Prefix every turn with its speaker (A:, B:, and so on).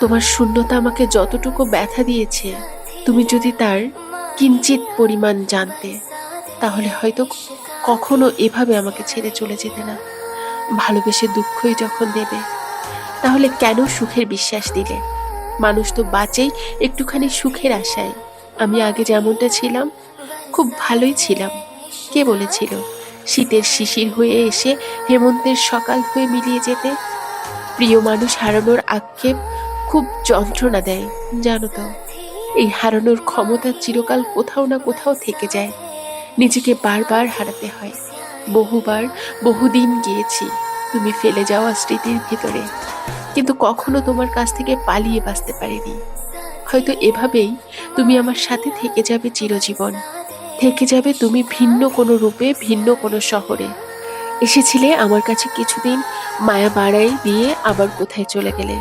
A: তোমার শূন্যতা আমাকে যতটুকু ব্যথা দিয়েছে, তুমি যদি তার কিঞ্চিত পরিমাণ জানতে, তাহলে হয়তো কখনো এভাবে আমাকে ছেড়ে চলে যেতে না। ভালোবেসে দুঃখই যখন দেবে, তাহলে কেন সুখের বিশ্বাস দিলে? মানুষ তো বাঁচেই একটুখানি সুখের আশায়। আমি আগে যেমনটা ছিলাম, খুব ভালোই ছিলাম। কে বলেছিল শীতের শিশির হয়ে এসে হেমন্তের সকাল হয়ে মিলিয়ে যেতে? প্রিয় মানুষ হারানোর আক্ষেপ খুব যন্ত্রণা দেয়, জানো তো। এই হারানোর ক্ষমতা চিরকাল কোথাও না কোথাও থেকে যায়। নিজেকে বারবার হারাতে হয়। বহুবার, বহুদিন গিয়েছি তুমি ফেলে যাওয়া স্মৃতির ভিতরে, কিন্তু কখনো তোমার কাছ থেকে পালিয়ে বাঁচতে পারিনি। হয়তো এভাবেই তুমি আমার সাথে থেকে যাবে চিরজীবন। থেকে যাবে তুমি ভিন্ন কোনো রূপে, ভিন্ন কোনো শহরে। এসেছিলে আমার কাছে কিছুদিন, মায়া বাড়াই দিয়ে আবার কোথায় চলে গেলে।